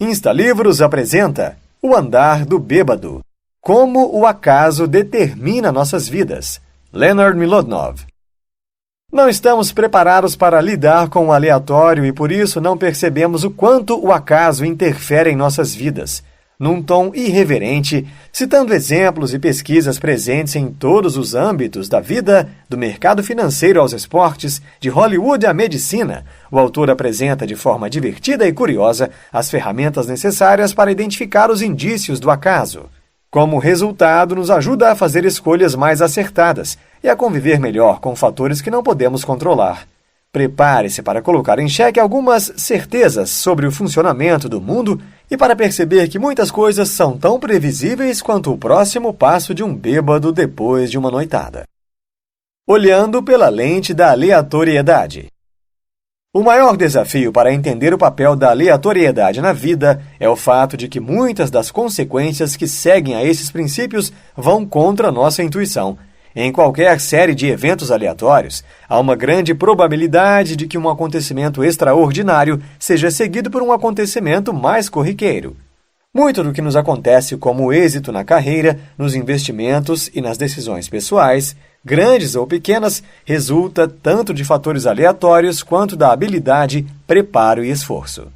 Instalivros apresenta O Andar do Bêbado. Como o acaso determina nossas vidas. Leonard Milodnov. Não estamos preparados para lidar com o aleatório e por isso não percebemos o quanto o acaso interfere em nossas vidas. Num tom irreverente, citando exemplos e pesquisas presentes em todos os âmbitos da vida, do mercado financeiro aos esportes, de Hollywood à medicina, o autor apresenta de forma divertida e curiosa as ferramentas necessárias para identificar os indícios do acaso. Como resultado, nos ajuda a fazer escolhas mais acertadas e a conviver melhor com fatores que não podemos controlar. Prepare-se para colocar em xeque algumas certezas sobre o funcionamento do mundo e para perceber que muitas coisas são tão previsíveis quanto o próximo passo de um bêbado depois de uma noitada. Olhando pela lente da aleatoriedade. O maior desafio para entender o papel da aleatoriedade na vida é o fato de que muitas das consequências que seguem a esses princípios vão contra nossa intuição. Em qualquer série de eventos aleatórios, há uma grande probabilidade de que um acontecimento extraordinário seja seguido por um acontecimento mais corriqueiro. Muito do que nos acontece como êxito na carreira, nos investimentos e nas decisões pessoais, grandes ou pequenas, resulta tanto de fatores aleatórios quanto da habilidade, preparo e esforço.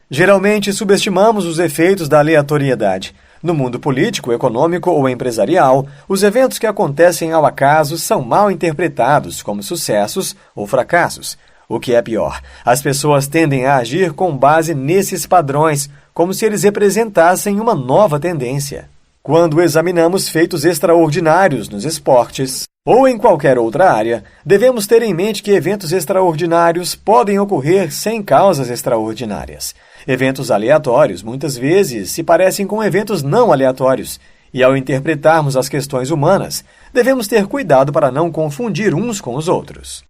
Geralmente subestimamos os efeitos da aleatoriedade. No mundo político, econômico ou empresarial, os eventos que acontecem ao acaso são mal interpretados como sucessos ou fracassos. O que é pior, as pessoas tendem a agir com base nesses padrões, como se eles representassem uma nova tendência. Quando examinamos feitos extraordinários nos esportes ou em qualquer outra área, devemos ter em mente que eventos extraordinários podem ocorrer sem causas extraordinárias. Eventos aleatórios, muitas vezes, se parecem com eventos não aleatórios, e ao interpretarmos as questões humanas, devemos ter cuidado para não confundir uns com os outros.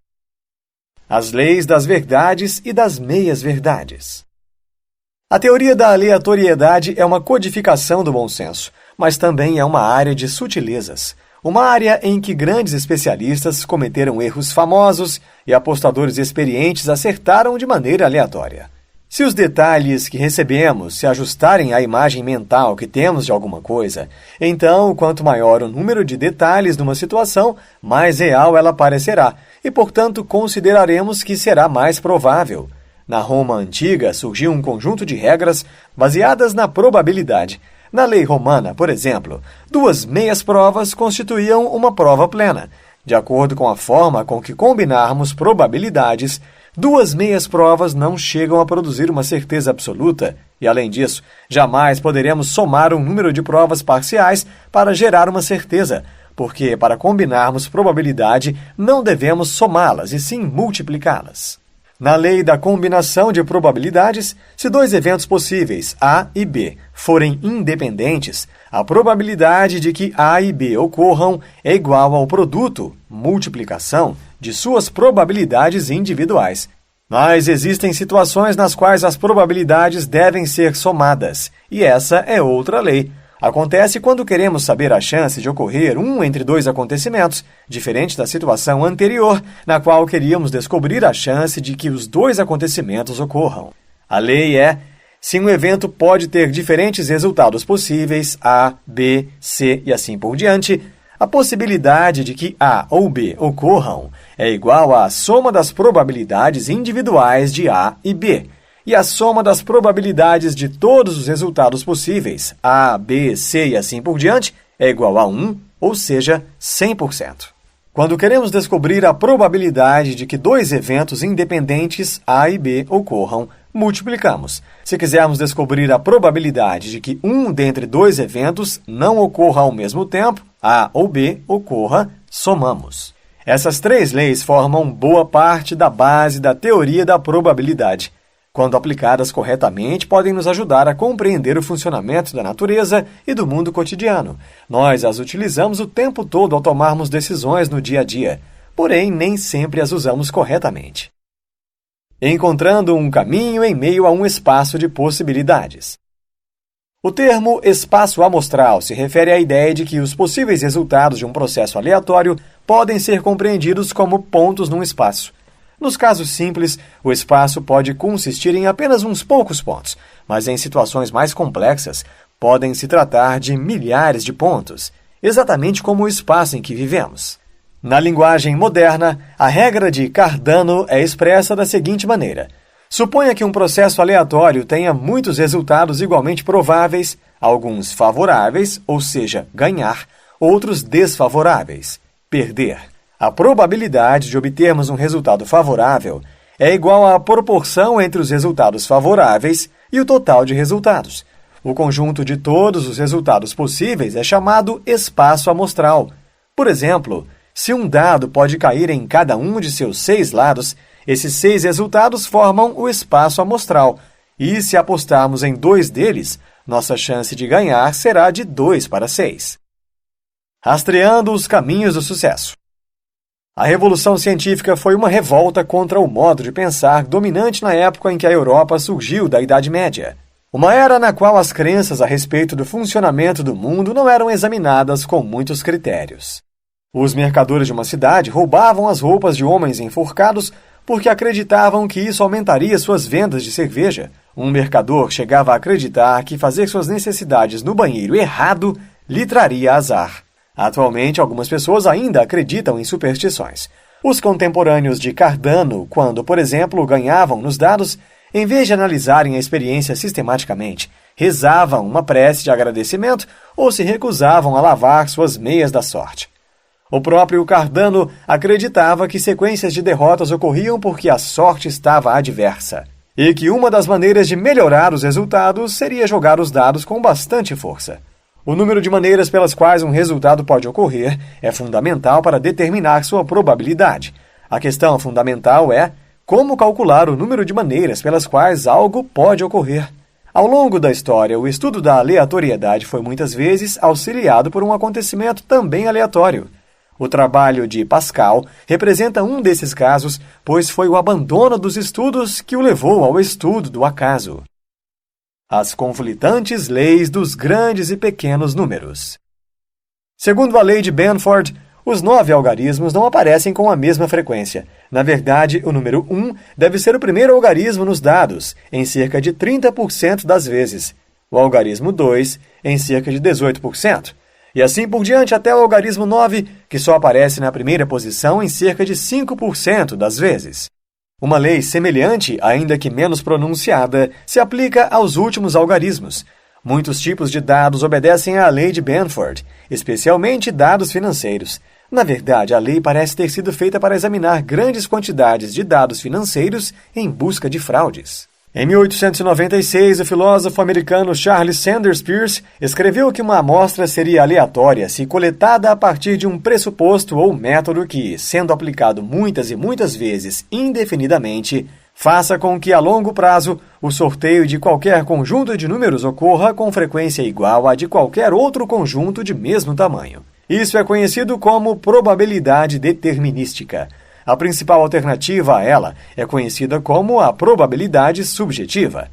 As leis das verdades e das meias-verdades. A teoria da aleatoriedade é uma codificação do bom senso, mas também é uma área de sutilezas. Uma área em que grandes especialistas cometeram erros famosos e apostadores experientes acertaram de maneira aleatória. Se os detalhes que recebemos se ajustarem à imagem mental que temos de alguma coisa, então, quanto maior o número de detalhes numa situação, mais real ela parecerá, e, portanto, consideraremos que será mais provável. Na Roma antiga surgiu um conjunto de regras baseadas na probabilidade. Na lei romana, por exemplo, 2 meias provas constituíam uma prova plena. De acordo com a forma com que combinarmos probabilidades, 2 meias provas não chegam a produzir uma certeza absoluta e, além disso, jamais poderemos somar um número de provas parciais para gerar uma certeza, porque, para combinarmos probabilidade, não devemos somá-las e sim multiplicá-las. Na lei da combinação de probabilidades, se 2 eventos possíveis, A e B, forem independentes, a probabilidade de que A e B ocorram é igual ao produto, multiplicação, de suas probabilidades individuais. Mas existem situações nas quais as probabilidades devem ser somadas, e essa é outra lei. Acontece quando queremos saber a chance de ocorrer um entre 2 acontecimentos, diferente da situação anterior, na qual queríamos descobrir a chance de que os 2 acontecimentos ocorram. A lei é: se um evento pode ter diferentes resultados possíveis, A, B, C e assim por diante, a possibilidade de que A ou B ocorram é igual à soma das probabilidades individuais de A e B, e a soma das probabilidades de todos os resultados possíveis, A, B, C e assim por diante, é igual a 1, ou seja, 100%. Quando queremos descobrir a probabilidade de que 2 eventos independentes, A e B, ocorram, multiplicamos. Se quisermos descobrir a probabilidade de que um dentre 2 eventos não ocorra ao mesmo tempo, A ou B ocorra, somamos. Essas 3 leis formam boa parte da base da teoria da probabilidade. Quando aplicadas corretamente, podem nos ajudar a compreender o funcionamento da natureza e do mundo cotidiano. Nós as utilizamos o tempo todo ao tomarmos decisões no dia a dia, porém nem sempre as usamos corretamente. Encontrando um caminho em meio a um espaço de possibilidades. O termo espaço amostral se refere à ideia de que os possíveis resultados de um processo aleatório podem ser compreendidos como pontos num espaço. Nos casos simples, o espaço pode consistir em apenas uns poucos pontos, mas em situações mais complexas, podem se tratar de milhares de pontos, exatamente como o espaço em que vivemos. Na linguagem moderna, a regra de Cardano é expressa da seguinte maneira: suponha que um processo aleatório tenha muitos resultados igualmente prováveis, alguns favoráveis, ou seja, ganhar, outros desfavoráveis, perder. A probabilidade de obtermos um resultado favorável é igual à proporção entre os resultados favoráveis e o total de resultados. O conjunto de todos os resultados possíveis é chamado espaço amostral. Por exemplo, se um dado pode cair em cada um de seus 6 lados, esses 6 resultados formam o espaço amostral, e se apostarmos em 2 deles, nossa chance de ganhar será de 2/6. Rastreando os caminhos do sucesso. A Revolução Científica foi uma revolta contra o modo de pensar dominante na época em que a Europa surgiu da Idade Média. Uma era na qual as crenças a respeito do funcionamento do mundo não eram examinadas com muitos critérios. Os mercadores de uma cidade roubavam as roupas de homens enforcados porque acreditavam que isso aumentaria suas vendas de cerveja. Um mercador chegava a acreditar que fazer suas necessidades no banheiro errado lhe traria azar. Atualmente, algumas pessoas ainda acreditam em superstições. Os contemporâneos de Cardano, quando, por exemplo, ganhavam nos dados, em vez de analisarem a experiência sistematicamente, rezavam uma prece de agradecimento ou se recusavam a lavar suas meias da sorte. O próprio Cardano acreditava que sequências de derrotas ocorriam porque a sorte estava adversa, e que uma das maneiras de melhorar os resultados seria jogar os dados com bastante força. O número de maneiras pelas quais um resultado pode ocorrer é fundamental para determinar sua probabilidade. A questão fundamental é como calcular o número de maneiras pelas quais algo pode ocorrer. Ao longo da história, o estudo da aleatoriedade foi muitas vezes auxiliado por um acontecimento também aleatório. O trabalho de Pascal representa um desses casos, pois foi o abandono dos estudos que o levou ao estudo do acaso. As conflitantes leis dos grandes e pequenos números. Segundo a lei de Benford, os 9 algarismos não aparecem com a mesma frequência. Na verdade, o número 1 deve ser o primeiro algarismo nos dados, em cerca de 30% das vezes. O algarismo 2, em cerca de 18%. E assim por diante até o algarismo 9, que só aparece na primeira posição em cerca de 5% das vezes. Uma lei semelhante, ainda que menos pronunciada, se aplica aos últimos algarismos. Muitos tipos de dados obedecem à lei de Benford, especialmente dados financeiros. Na verdade, a lei parece ter sido feita para examinar grandes quantidades de dados financeiros em busca de fraudes. Em 1896, o filósofo americano Charles Sanders Peirce escreveu que uma amostra seria aleatória se coletada a partir de um pressuposto ou método que, sendo aplicado muitas e muitas vezes indefinidamente, faça com que, a longo prazo, o sorteio de qualquer conjunto de números ocorra com frequência igual à de qualquer outro conjunto de mesmo tamanho. Isso é conhecido como probabilidade determinística. A principal alternativa a ela é conhecida como a probabilidade subjetiva.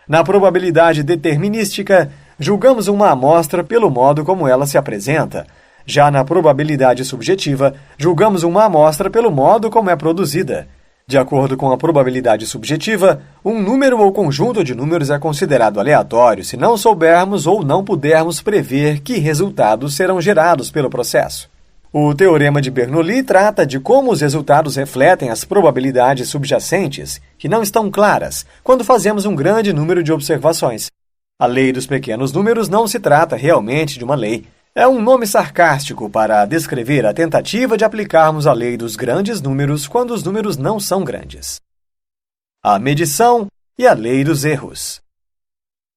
Na probabilidade determinística, julgamos uma amostra pelo modo como ela se apresenta. Já na probabilidade subjetiva, julgamos uma amostra pelo modo como é produzida. De acordo com a probabilidade subjetiva, um número ou conjunto de números é considerado aleatório se não soubermos ou não pudermos prever que resultados serão gerados pelo processo. O Teorema de Bernoulli trata de como os resultados refletem as probabilidades subjacentes, que não estão claras, quando fazemos um grande número de observações. A lei dos pequenos números não se trata realmente de uma lei. É um nome sarcástico para descrever a tentativa de aplicarmos a lei dos grandes números quando os números não são grandes. A medição e a lei dos erros.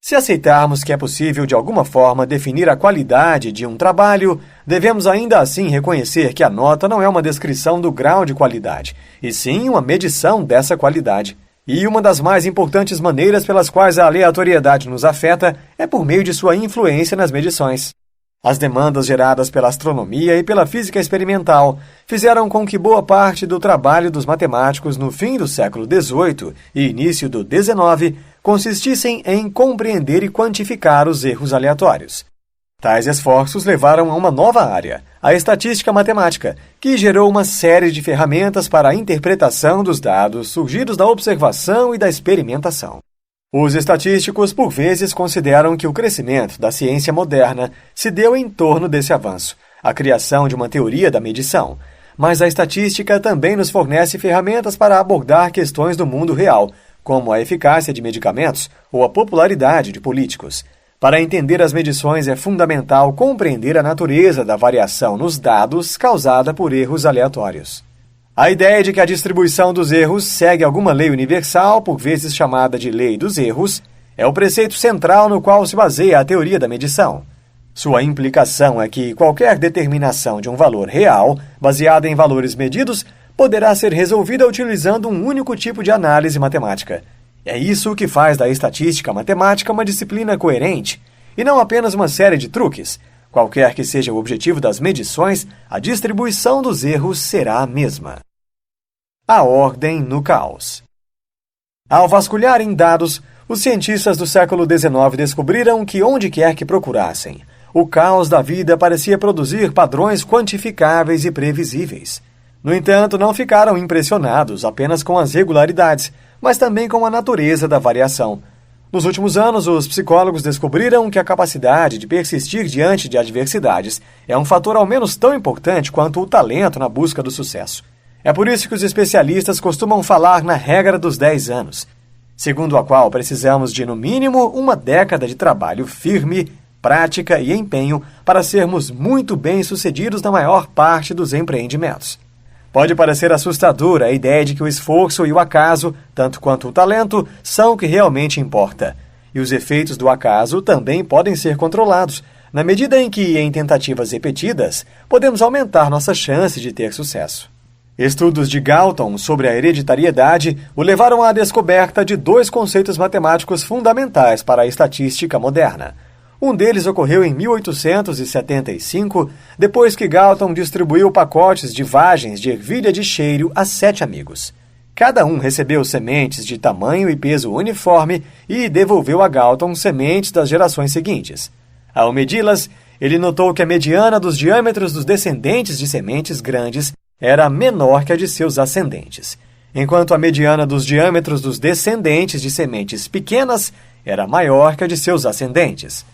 Se aceitarmos que é possível de alguma forma definir a qualidade de um trabalho, devemos ainda assim reconhecer que a nota não é uma descrição do grau de qualidade, e sim uma medição dessa qualidade. E uma das mais importantes maneiras pelas quais a aleatoriedade nos afeta é por meio de sua influência nas medições. As demandas geradas pela astronomia e pela física experimental fizeram com que boa parte do trabalho dos matemáticos no fim do século XVIII e início do XIX consistissem em compreender e quantificar os erros aleatórios. Tais esforços levaram a uma nova área, a estatística matemática, que gerou uma série de ferramentas para a interpretação dos dados surgidos da observação e da experimentação. Os estatísticos, por vezes, consideram que o crescimento da ciência moderna se deu em torno desse avanço, a criação de uma teoria da medição. Mas a estatística também nos fornece ferramentas para abordar questões do mundo real, como a eficácia de medicamentos ou a popularidade de políticos. Para entender as medições é fundamental compreender a natureza da variação nos dados causada por erros aleatórios. A ideia de que a distribuição dos erros segue alguma lei universal, por vezes chamada de lei dos erros, é o preceito central no qual se baseia a teoria da medição. Sua implicação é que qualquer determinação de um valor real, baseada em valores medidos, poderá ser resolvida utilizando um único tipo de análise matemática. É isso que faz da estatística matemática uma disciplina coerente, e não apenas uma série de truques. Qualquer que seja o objetivo das medições, a distribuição dos erros será a mesma. A ordem no caos. Ao vasculharem dados, os cientistas do século XIX descobriram que, onde quer que procurassem, o caos da vida parecia produzir padrões quantificáveis e previsíveis. No entanto, não ficaram impressionados apenas com as regularidades, mas também com a natureza da variação. Nos últimos anos, os psicólogos descobriram que a capacidade de persistir diante de adversidades é um fator ao menos tão importante quanto o talento na busca do sucesso. É por isso que os especialistas costumam falar na regra dos 10 anos, segundo a qual precisamos de, no mínimo, uma década de trabalho firme, prática e empenho para sermos muito bem-sucedidos na maior parte dos empreendimentos. Pode parecer assustadora a ideia de que o esforço e o acaso, tanto quanto o talento, são o que realmente importa. E os efeitos do acaso também podem ser controlados, na medida em que, em tentativas repetidas, podemos aumentar nossa chance de ter sucesso. Estudos de Galton sobre a hereditariedade o levaram à descoberta de 2 conceitos matemáticos fundamentais para a estatística moderna. Um deles ocorreu em 1875, depois que Galton distribuiu pacotes de vagens de ervilha de cheiro a 7 amigos. Cada um recebeu sementes de tamanho e peso uniforme e devolveu a Galton sementes das gerações seguintes. Ao medi-las, ele notou que a mediana dos diâmetros dos descendentes de sementes grandes era menor que a de seus ascendentes, enquanto a mediana dos diâmetros dos descendentes de sementes pequenas era maior que a de seus ascendentes.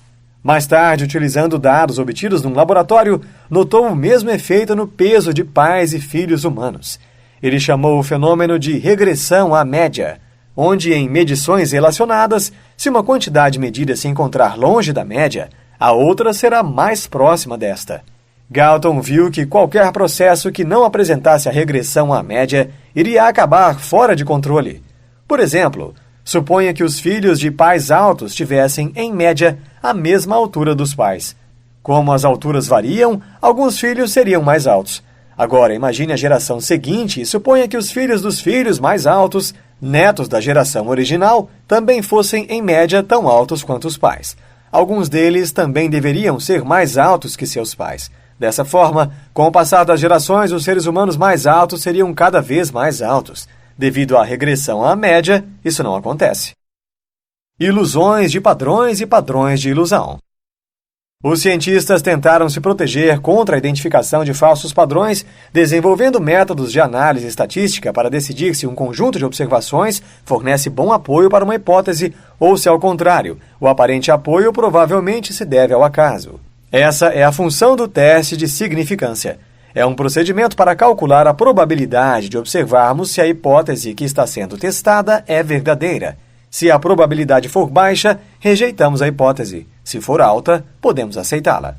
Mais tarde, utilizando dados obtidos num laboratório, notou o mesmo efeito no peso de pais e filhos humanos. Ele chamou o fenômeno de regressão à média, onde, em medições relacionadas, se uma quantidade medida se encontrar longe da média, a outra será mais próxima desta. Galton viu que qualquer processo que não apresentasse a regressão à média iria acabar fora de controle. Por exemplo, suponha que os filhos de pais altos tivessem, em média, a mesma altura dos pais. Como as alturas variam, alguns filhos seriam mais altos. Agora, imagine a geração seguinte e suponha que os filhos dos filhos mais altos, netos da geração original, também fossem, em média, tão altos quanto os pais. Alguns deles também deveriam ser mais altos que seus pais. Dessa forma, com o passar das gerações, os seres humanos mais altos seriam cada vez mais altos. Devido à regressão à média, isso não acontece. Ilusões de padrões e padrões de ilusão. Os cientistas tentaram se proteger contra a identificação de falsos padrões, desenvolvendo métodos de análise estatística para decidir se um conjunto de observações fornece bom apoio para uma hipótese ou se, ao contrário, o aparente apoio provavelmente se deve ao acaso. Essa é a função do teste de significância. É um procedimento para calcular a probabilidade de observarmos se a hipótese que está sendo testada é verdadeira. Se a probabilidade for baixa, rejeitamos a hipótese. Se for alta, podemos aceitá-la.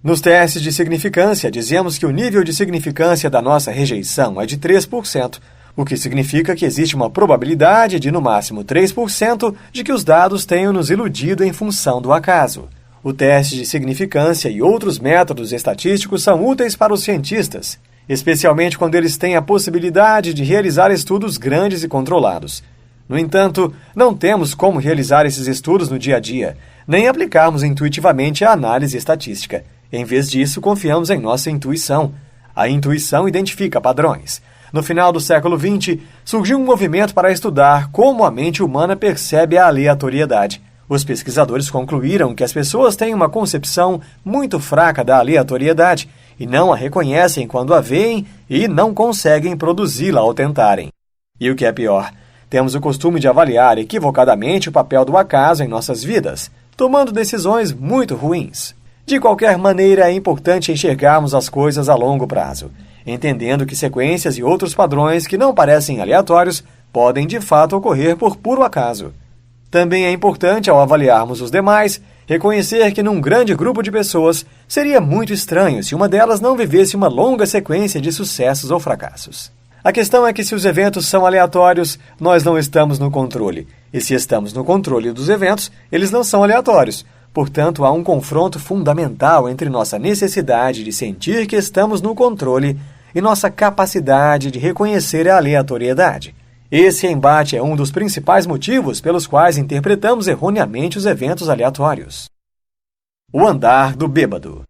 Nos testes de significância, dizemos que o nível de significância da nossa rejeição é de 3%, o que significa que existe uma probabilidade de, no máximo, 3% de que os dados tenham nos iludido em função do acaso. O teste de significância e outros métodos estatísticos são úteis para os cientistas, especialmente quando eles têm a possibilidade de realizar estudos grandes e controlados. No entanto, não temos como realizar esses estudos no dia a dia, nem aplicarmos intuitivamente a análise estatística. Em vez disso, confiamos em nossa intuição. A intuição identifica padrões. No final do século XX, surgiu um movimento para estudar como a mente humana percebe a aleatoriedade. Os pesquisadores concluíram que as pessoas têm uma concepção muito fraca da aleatoriedade e não a reconhecem quando a veem e não conseguem produzi-la ao tentarem. E o que é pior, temos o costume de avaliar equivocadamente o papel do acaso em nossas vidas, tomando decisões muito ruins. De qualquer maneira, é importante enxergarmos as coisas a longo prazo, entendendo que sequências e outros padrões que não parecem aleatórios podem de fato ocorrer por puro acaso. Também é importante, ao avaliarmos os demais, reconhecer que num grande grupo de pessoas seria muito estranho se uma delas não vivesse uma longa sequência de sucessos ou fracassos. A questão é que se os eventos são aleatórios, nós não estamos no controle. E se estamos no controle dos eventos, eles não são aleatórios. Portanto, há um confronto fundamental entre nossa necessidade de sentir que estamos no controle e nossa capacidade de reconhecer a aleatoriedade. Esse embate é um dos principais motivos pelos quais interpretamos erroneamente os eventos aleatórios. O andar do bêbado.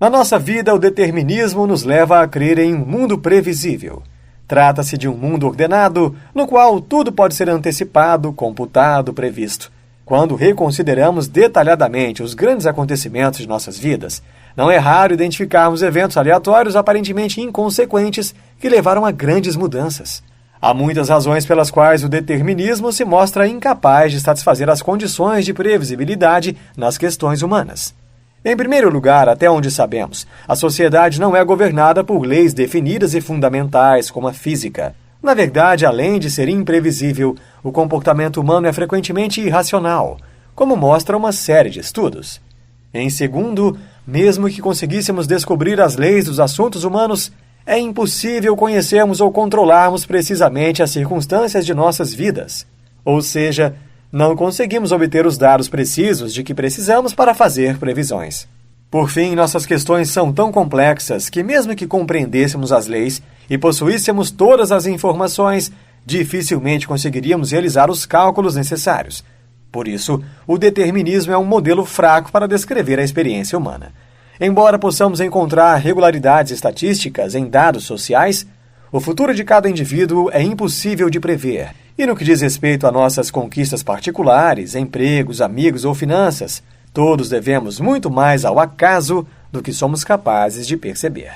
Na nossa vida, o determinismo nos leva a crer em um mundo previsível. Trata-se de um mundo ordenado, no qual tudo pode ser antecipado, computado, previsto. Quando reconsideramos detalhadamente os grandes acontecimentos de nossas vidas, não é raro identificarmos eventos aleatórios aparentemente inconsequentes que levaram a grandes mudanças. Há muitas razões pelas quais o determinismo se mostra incapaz de satisfazer as condições de previsibilidade nas questões humanas. Em primeiro lugar, até onde sabemos, a sociedade não é governada por leis definidas e fundamentais como a física. Na verdade, além de ser imprevisível, o comportamento humano é frequentemente irracional, como mostra uma série de estudos. Em segundo, mesmo que conseguíssemos descobrir as leis dos assuntos humanos, é impossível conhecermos ou controlarmos precisamente as circunstâncias de nossas vidas. Ou seja, não conseguimos obter os dados precisos de que precisamos para fazer previsões. Por fim, nossas questões são tão complexas que, mesmo que compreendêssemos as leis e possuíssemos todas as informações, dificilmente conseguiríamos realizar os cálculos necessários. Por isso, o determinismo é um modelo fraco para descrever a experiência humana. Embora possamos encontrar regularidades estatísticas em dados sociais, o futuro de cada indivíduo é impossível de prever. E no que diz respeito a nossas conquistas particulares, empregos, amigos ou finanças, todos devemos muito mais ao acaso do que somos capazes de perceber.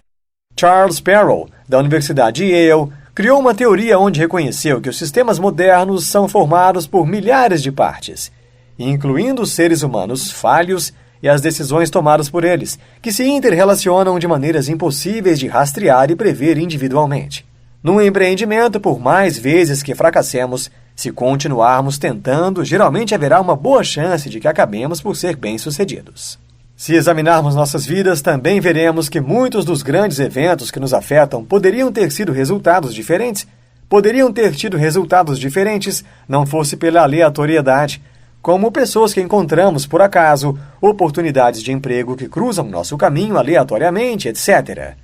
Charles Perrow, da Universidade de Yale, criou uma teoria onde reconheceu que os sistemas modernos são formados por milhares de partes, incluindo os seres humanos falhos e as decisões tomadas por eles, que se interrelacionam de maneiras impossíveis de rastrear e prever individualmente. Num empreendimento, por mais vezes que fracassemos, se continuarmos tentando, geralmente haverá uma boa chance de que acabemos por ser bem-sucedidos. Se examinarmos nossas vidas, também veremos que muitos dos grandes eventos que nos afetam poderiam ter sido resultados diferentes. Poderiam ter tido resultados diferentes não fosse pela aleatoriedade, como pessoas que encontramos por acaso, oportunidades de emprego que cruzam nosso caminho aleatoriamente, etc.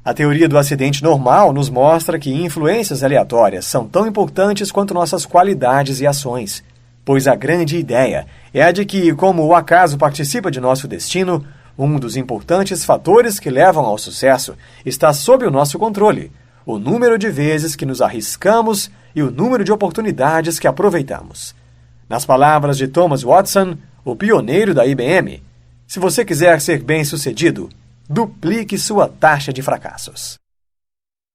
A teoria do acidente normal nos mostra que influências aleatórias são tão importantes quanto nossas qualidades e ações, pois a grande ideia é a de que, como o acaso participa de nosso destino, um dos importantes fatores que levam ao sucesso está sob o nosso controle, o número de vezes que nos arriscamos e o número de oportunidades que aproveitamos. Nas palavras de Thomas Watson, o pioneiro da IBM, se você quiser ser bem-sucedido, duplique sua taxa de fracassos.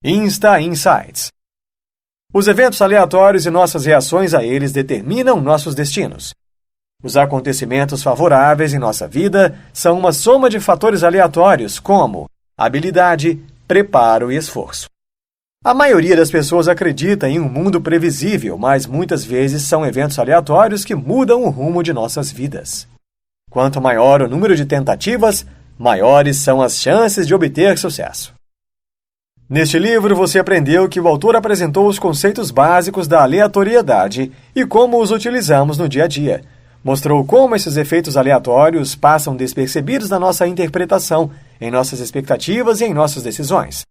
Insta Insights. Os eventos aleatórios e nossas reações a eles determinam nossos destinos. Os acontecimentos favoráveis em nossa vida são uma soma de fatores aleatórios como habilidade, preparo e esforço. A maioria das pessoas acredita em um mundo previsível, mas muitas vezes são eventos aleatórios que mudam o rumo de nossas vidas. Quanto maior o número de tentativas, maiores são as chances de obter sucesso. Neste livro, você aprendeu que o autor apresentou os conceitos básicos da aleatoriedade e como os utilizamos no dia a dia. Mostrou como esses efeitos aleatórios passam despercebidos na nossa interpretação, em nossas expectativas e em nossas decisões.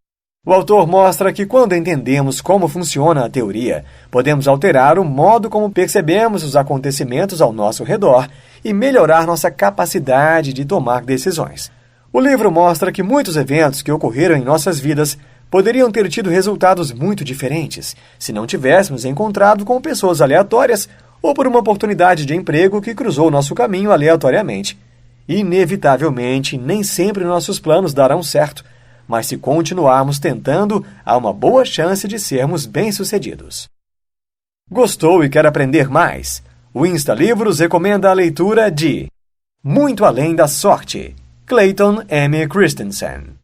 O autor mostra que, quando entendemos como funciona a teoria, podemos alterar o modo como percebemos os acontecimentos ao nosso redor e melhorar nossa capacidade de tomar decisões. O livro mostra que muitos eventos que ocorreram em nossas vidas poderiam ter tido resultados muito diferentes se não tivéssemos encontrado com pessoas aleatórias ou por uma oportunidade de emprego que cruzou nosso caminho aleatoriamente. Inevitavelmente, nem sempre nossos planos darão certo, mas se continuarmos tentando, há uma boa chance de sermos bem-sucedidos. Gostou e quer aprender mais? O Insta Livros recomenda a leitura de Muito Além da Sorte, Clayton M. Christensen.